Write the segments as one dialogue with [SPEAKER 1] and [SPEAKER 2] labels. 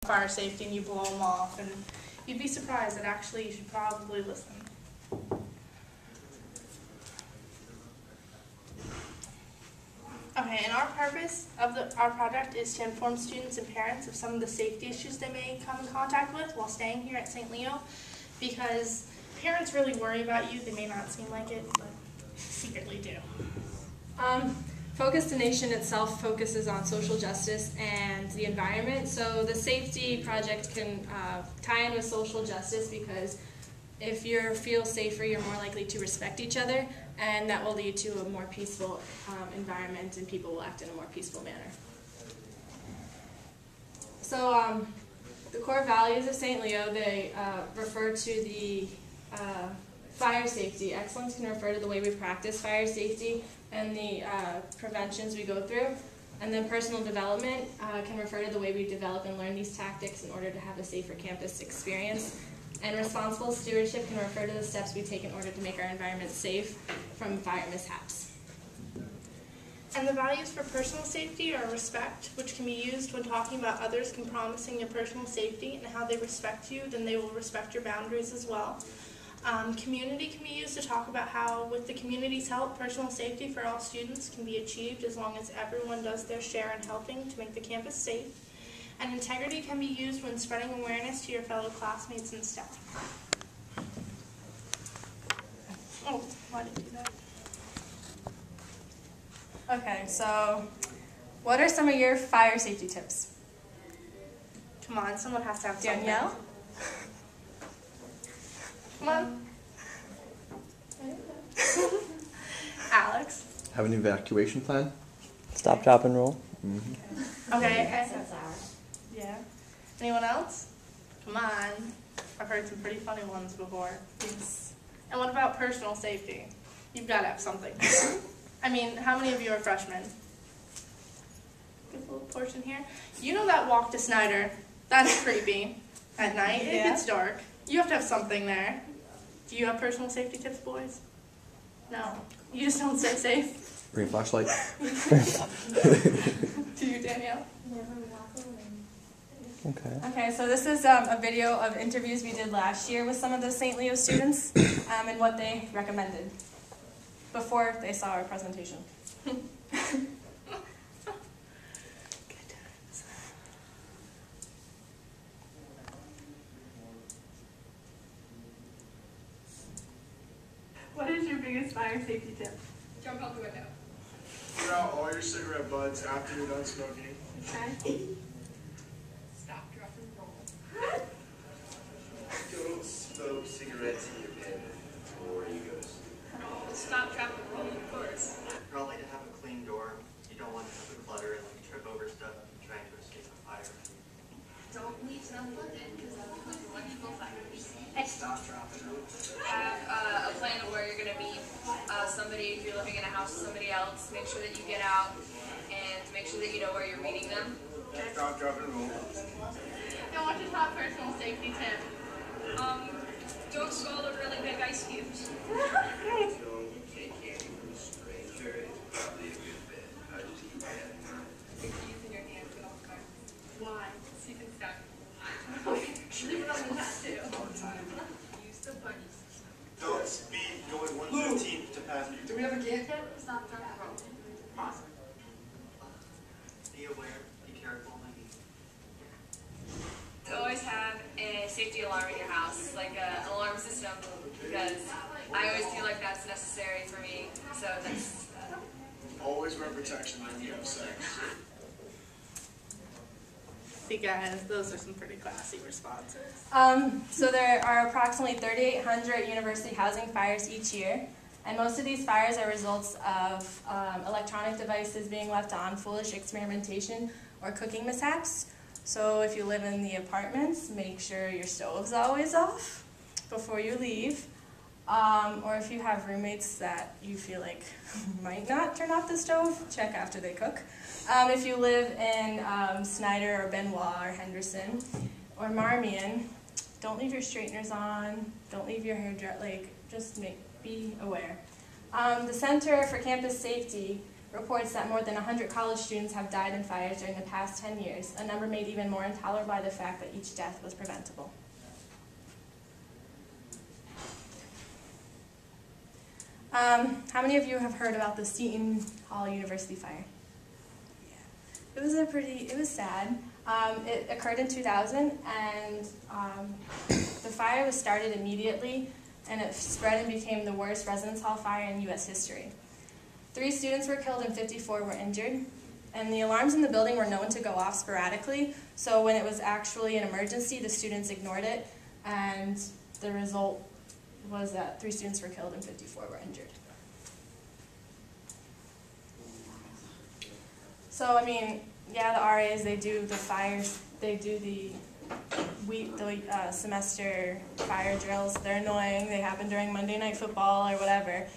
[SPEAKER 1] fire safety and you blow them off, and you'd be surprised that actually you should probably listen. Okay, and our purpose of our project is to inform students and parents of some of the safety issues they may come in contact with while staying here at St. Leo, because parents really worry about you. They may not seem like it, but secretly do.
[SPEAKER 2] Focus to Nation itself focuses on social justice and the environment, so the safety project can tie in with social justice, because if you feel safer, you're more likely to respect each other, and that will lead to a more peaceful environment, and people will act in a more peaceful manner. So the core values of St. Leo, they refer to the fire safety. Excellence can refer to the way we practice fire safety and the preventions we go through. And then personal development can refer to the way we develop and learn these tactics in order to have a safer campus experience. And responsible stewardship can refer to the steps we take in order to make our environment safe from fire mishaps.
[SPEAKER 1] And the values for personal safety are respect, which can be used when talking about others can promising your personal safety and how they respect you, then they will respect your boundaries as well. Community can be used to talk about how, with the community's help, personal safety for all students can be achieved as long as everyone does their share in helping to make the campus safe. And integrity can be used when spreading awareness to your fellow classmates and staff. Oh, why did I do that?
[SPEAKER 2] Okay, so what are some of your fire safety tips?
[SPEAKER 1] Come on, someone has to have something.
[SPEAKER 2] Danielle?
[SPEAKER 1] Come on. Alex?
[SPEAKER 3] Have an evacuation plan.
[SPEAKER 4] Stop, drop, and roll.
[SPEAKER 1] Okay. Yeah. Anyone else? Come on. I've heard some pretty funny ones before.
[SPEAKER 2] Yes.
[SPEAKER 1] And what about personal safety? You've got to have something. I mean, how many of you are freshmen? Good little portion here. You know that walk to Snyder? That's creepy. At night, it gets dark. You have to have something there. Do you have personal safety tips, boys? No. You just don't stay safe?
[SPEAKER 3] Bring a flashlight.
[SPEAKER 1] Do you, Danielle?
[SPEAKER 4] Okay.
[SPEAKER 2] Okay, so this is a video of interviews we did last year with some of the St. Leo students and what they recommended before they saw our presentation.
[SPEAKER 1] What is your biggest fire safety tip?
[SPEAKER 2] Jump out the window.
[SPEAKER 5] Throw out all your cigarette butts after you're done smoking.
[SPEAKER 1] Okay.
[SPEAKER 2] Stop, drop, and roll.
[SPEAKER 5] Don't smoke cigarettes in your bed before you go to sleep.
[SPEAKER 2] Stop, drop, and roll, of course.
[SPEAKER 6] Probably to have a clean dorm. You don't want to have a clutter and like trip over stuff trying to escape a fire.
[SPEAKER 7] Don't leave stuff plugged in because that will cause electrical fires.
[SPEAKER 5] Stop, drop, and roll.
[SPEAKER 7] Have a plan of where you're going to meet somebody. If you're living in a house with somebody else, make sure that you get out and make sure that you know where you're meeting them.
[SPEAKER 5] Stop, drop, and roll.
[SPEAKER 1] And what's your top personal safety tip?
[SPEAKER 7] Don't swallow really big ice cubes.
[SPEAKER 5] Don't take candy from a stranger. It's probably a good bet. I just keep that in mind.
[SPEAKER 7] Stick your keys in your hand at all times.
[SPEAKER 1] Why?
[SPEAKER 7] So you can stack them.
[SPEAKER 1] Leave it on the hat too.
[SPEAKER 5] All the time.
[SPEAKER 7] Use the bunny system.
[SPEAKER 5] Don't speed going 115 to pass me. Do we have a can?
[SPEAKER 7] Stop, drop, and roll.
[SPEAKER 1] Awesome.
[SPEAKER 6] Be aware, be careful.
[SPEAKER 7] Always have a safety alarm in your house, like an alarm system, because I always feel like that's necessary for me. So that's
[SPEAKER 5] Always wear protection when you have sex.
[SPEAKER 1] See guys, those are some pretty classy responses.
[SPEAKER 2] So there are approximately 3,800 university housing fires each year, and most of these fires are results of electronic devices being left on, foolish experimentation, or cooking mishaps. So if you live in the apartments, make sure your stove's always off before you leave. Or if you have roommates that you feel like might not turn off the stove, check after they cook. If you live in Snyder or Benoit or Henderson or Marmion, don't leave your straighteners on, don't leave your hair dry, just be aware. The Center for Campus Safety reports that more than 100 college students have died in fires during the past 10 years, a number made even more intolerable by the fact that each death was preventable. How many of you have heard about the Seton Hall University fire? Yeah. It was sad. It occurred in 2000, and the fire was started immediately, and it spread and became the worst residence hall fire in U.S. history. 3 students were killed and 54 were injured, and the alarms in the building were known to go off sporadically, so when it was actually an emergency, the students ignored it, and the result was that 3 students were killed and 54 were injured. So, I mean, yeah, the RAs, they do the fires, they do the semester fire drills. They're annoying, they happen during Monday Night Football or whatever,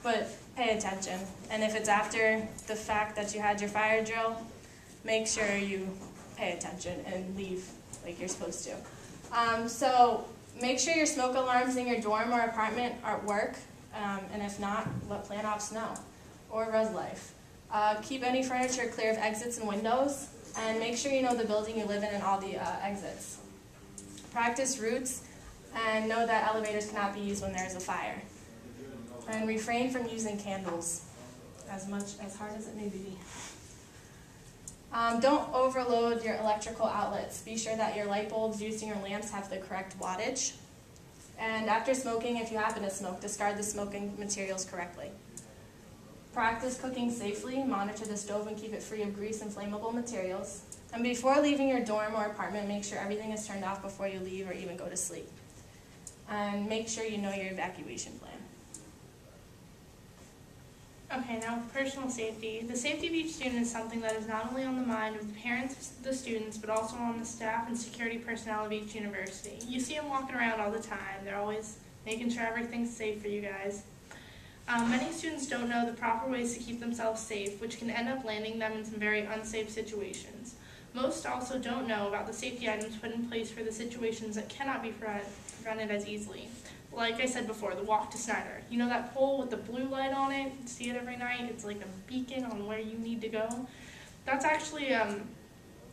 [SPEAKER 2] but pay attention. And if it's after the fact that you had your fire drill, make sure you pay attention and leave like you're supposed to. So make sure your smoke alarms in your dorm or apartment work, and if not, let Plan Ops know, or Res Life. Keep any furniture clear of exits and windows, and make sure you know the building you live in and all the exits. Practice routes, and know that elevators cannot be used when there is a fire. And refrain from using candles, as hard as it may be. Don't overload your electrical outlets. Be sure that your light bulbs used in your lamps have the correct wattage. And after smoking, if you happen to smoke, discard the smoking materials correctly. Practice cooking safely, monitor the stove and keep it free of grease and flammable materials. And before leaving your dorm or apartment, make sure everything is turned off before you leave or even go to sleep. And make sure you know your evacuation plan.
[SPEAKER 1] Okay, now with personal safety. The safety of each student is something that is not only on the mind of the parents of the students, but also on the staff and security personnel of each university. You see them walking around all the time. They're always making sure everything's safe for you guys. Many students don't know the proper ways to keep themselves safe, which can end up landing them in some very unsafe situations. Most also don't know about the safety items put in place for the situations that cannot be prevented as easily. Like I said before, the walk to Snyder. You know that pole with the blue light on it? You see it every night? It's like a beacon on where you need to go. That's actually,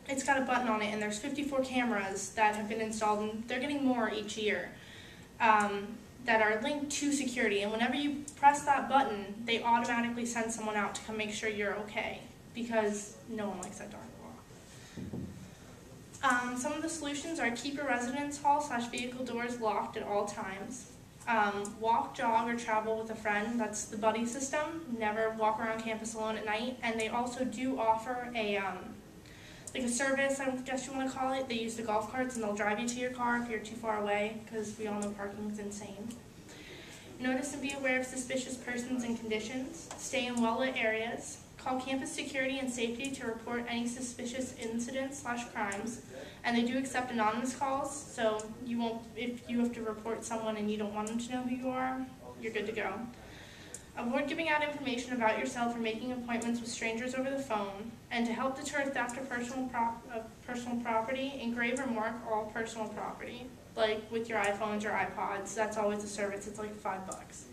[SPEAKER 1] it's got a button on it, and there's 54 cameras that have been installed, and they're getting more each year, that are linked to security. And whenever you press that button, they automatically send someone out to come make sure you're okay, because no one likes that dark walk. Some of the solutions are keep your residence hall / vehicle doors locked at all times. Walk, jog, or travel with a friend. That's the buddy system. Never walk around campus alone at night. And they also do offer a like a service, I guess you want to call it. They use the golf carts and they'll drive you to your car if you're too far away, because we all know parking is insane. Notice and be aware of suspicious persons and conditions. Stay in well-lit areas. Call campus security and safety to report any suspicious incidents / crimes. And they do accept anonymous calls, so you won't, if you have to report someone and you don't want them to know who you are, you're good to go. Avoid giving out information about yourself or making appointments with strangers over the phone. And to help deter theft of personal property, engrave or mark all personal property. Like with your iPhones or iPods, that's always a service, it's like $5.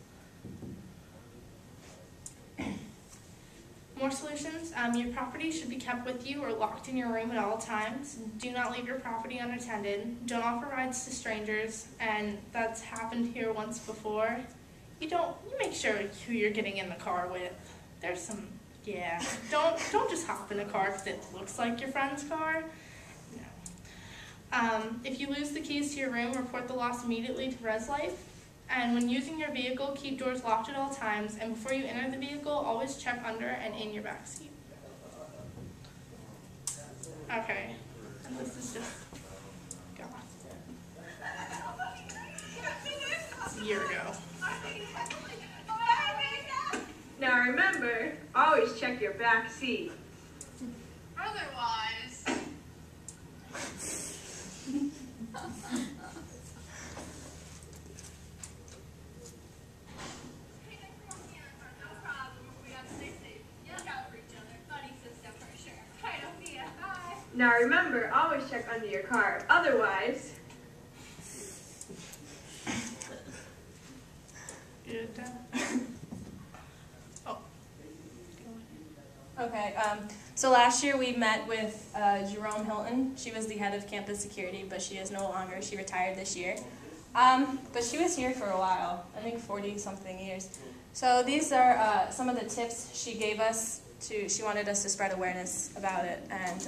[SPEAKER 1] More solutions. Your property should be kept with you or locked in your room at all times. Do not leave your property unattended. Don't offer rides to strangers, and that's happened here once before. You make sure who you're getting in the car with. There's some, yeah. Don't just hop in a car because it looks like your friend's car. No. If you lose the keys to your room, report the loss immediately to Res Life. And when using your vehicle, keep doors locked at all times. And before you enter the vehicle, always check under and in your back seat. Okay. And this is just gone. It's a year ago.
[SPEAKER 8] Now remember, always check your back seat.
[SPEAKER 7] Otherwise.
[SPEAKER 8] Now remember, always check under your car. Otherwise.
[SPEAKER 1] Good. Oh.
[SPEAKER 2] Okay, so last year we met with Jerome Hilton. She was the head of campus security, but she is no longer. She retired this year. But she was here for a while, I think 40-something years. So these are some of the tips she gave us. She wanted us to spread awareness about it. And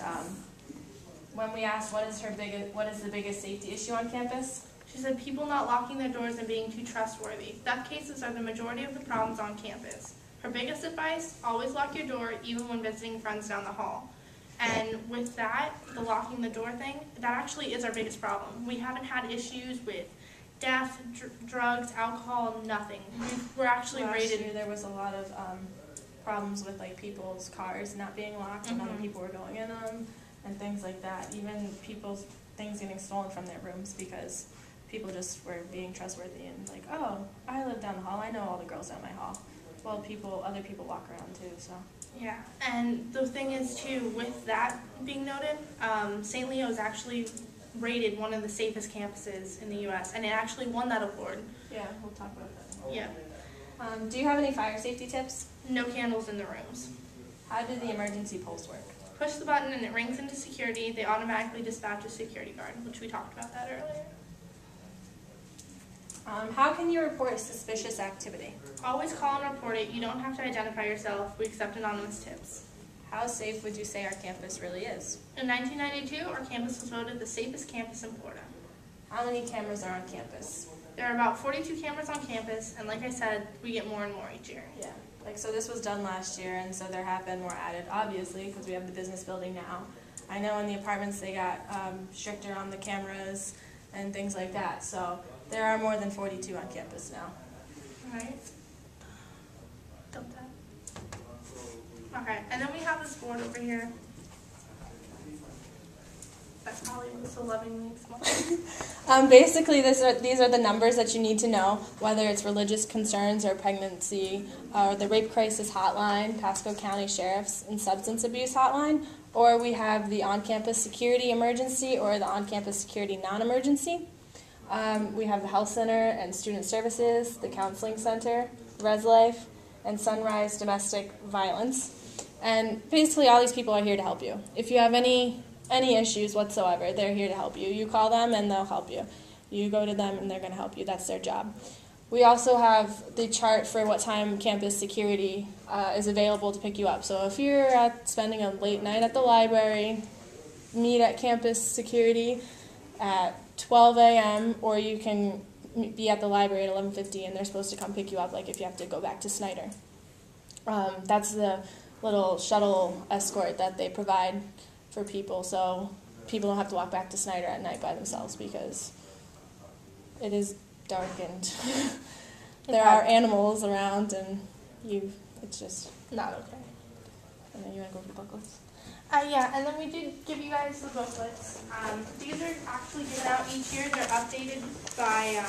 [SPEAKER 2] when we asked what is the biggest safety issue on campus,
[SPEAKER 1] She said people not locking their doors and being too trustworthy. Theft cases are the majority of the problems on campus. Her biggest advice, always lock your door even when visiting friends down the hall. And with that, the locking the door thing, that actually is our biggest problem. We haven't had issues with death, drugs, alcohol, nothing. We're actually
[SPEAKER 2] last
[SPEAKER 1] rated.
[SPEAKER 2] year there was a lot of problems with like people's cars not being locked and other people were going in them and things like that. Even people's things getting stolen from their rooms because people just were being trustworthy and like, oh, I live down the hall, I know all the girls down my hall. Well, other people walk around too, so.
[SPEAKER 1] Yeah, and the thing is too, with that being noted, St. Leo is actually rated one of the safest campuses in the U.S., and it actually won that award.
[SPEAKER 2] Yeah, we'll talk about that.
[SPEAKER 1] Yeah.
[SPEAKER 2] Do you have any fire safety tips?
[SPEAKER 1] No candles in the rooms.
[SPEAKER 2] How do the emergency poles work?
[SPEAKER 1] Push the button and it rings into security. They automatically dispatch a security guard, which we talked about that earlier.
[SPEAKER 2] How can you report suspicious activity?
[SPEAKER 1] Always call and report it. You don't have to identify yourself. We accept anonymous tips.
[SPEAKER 2] How safe would you say our campus really is?
[SPEAKER 1] In 1992, our campus was voted the safest campus in Florida.
[SPEAKER 2] How many cameras are on campus?
[SPEAKER 1] There are about 42 cameras on campus, and like I said, we get more and more each year.
[SPEAKER 2] Yeah, so this was done last year, and so there have been more added, obviously, because we have the business building now. I know in the apartments they got stricter on the cameras and things like that, so there are more than 42 on campus now.
[SPEAKER 1] All right. Dump that. Okay, and then we have this board over here. That's Holly was so lovingly explained.
[SPEAKER 2] Basically, these are the numbers that you need to know, whether it's religious concerns or pregnancy, or the rape crisis hotline, Pasco County Sheriff's and substance abuse hotline, or we have the on-campus security emergency or the on-campus security non-emergency. We have the health center and student services, the counseling center, Res Life, and Sunrise Domestic Violence. And basically all these people are here to help you. If you have any issues whatsoever, they're here to help you. You call them and they'll help you. You go to them and they're going to help you. That's their job. We also have the chart for what time campus security is available to pick you up. So if you're spending a late night at the library, meet at campus security at 12 a.m., or you can be at the library at 11:50 and they're supposed to come pick you up, like if you have to go back to Snyder. That's the little shuttle escort that they provide for people, so people don't have to walk back to Snyder at night by themselves because it is dark and there are animals around and it's just
[SPEAKER 1] Not okay.
[SPEAKER 2] and then you want to go for the booklets?
[SPEAKER 1] Yeah, and then we did give you guys the booklets. These are actually given out each year. They're updated by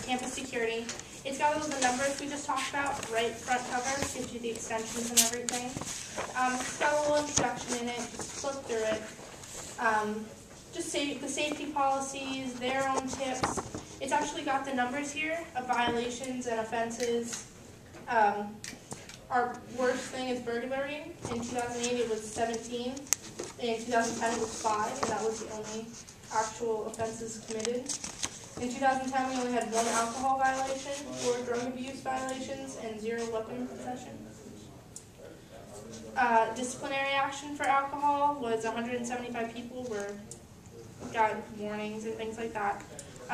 [SPEAKER 1] campus security. It's got all the numbers we just talked about, right front cover, gives you the extensions and everything. It's got a little introduction in it, just flip through it. Just the safety policies, their own tips. It's actually got the numbers here of violations and offenses. Our worst thing is burglary. In 2008 it was 17. In 2010 it was 5, and that was the only actual offenses committed. In 2010 we only had 1 alcohol violation, 4 drug abuse violations, and 0 weapon possession. Disciplinary action for alcohol was 175 people got warnings and things like that.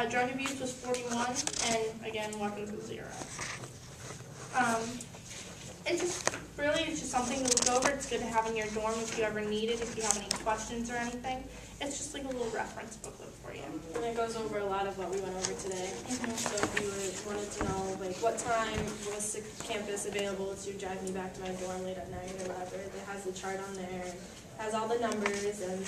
[SPEAKER 1] Drug abuse was 41, and again, weapons was 0. It's just something to look over. It's good to have in your dorm if you ever need it, if you have any questions or anything. It's just like a little reference booklet for you.
[SPEAKER 2] And it goes over a lot of what we went over today. So if you wanted to know, like, what time was campus available to drive me back to my dorm late at night or whatever, it has the chart on there, and has all the numbers, and...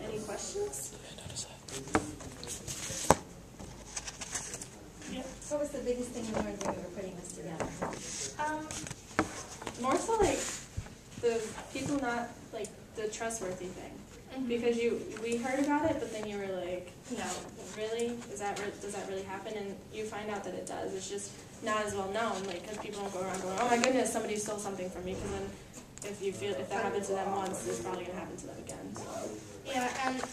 [SPEAKER 2] Any questions?
[SPEAKER 1] Yeah.
[SPEAKER 9] What was the biggest thing you learned when you were putting this together?
[SPEAKER 2] More so like the people not like the trustworthy thing, because we heard about it, but then you were like, no, really, does that really happen? And you find out that it does. It's just not as well known, like, because people don't go around going, oh my goodness, somebody stole something from me, because then if that happened to them once, it's probably going to happen to them again. So.
[SPEAKER 1] Yeah, and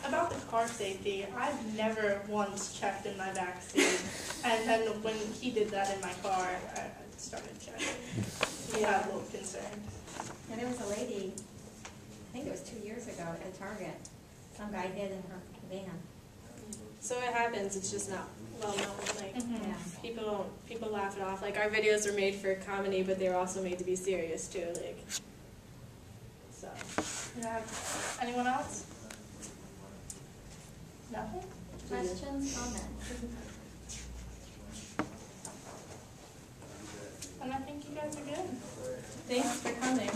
[SPEAKER 1] about the car safety, I've never once checked in my back seat, and then when he did that in my car, I started checking. He got a little concerned.
[SPEAKER 9] And there was a lady, I think it was 2 years ago at Target, some guy hid in her van.
[SPEAKER 2] So it happens, it's just not well known. Like,
[SPEAKER 9] Yeah.
[SPEAKER 2] people laugh it off. Like, our videos were made for comedy, but they were also made to be serious too. Like, so.
[SPEAKER 1] Yeah. Anyone else? Nothing?
[SPEAKER 9] Questions, comments?
[SPEAKER 1] And I think you guys are good.
[SPEAKER 2] Thanks for coming.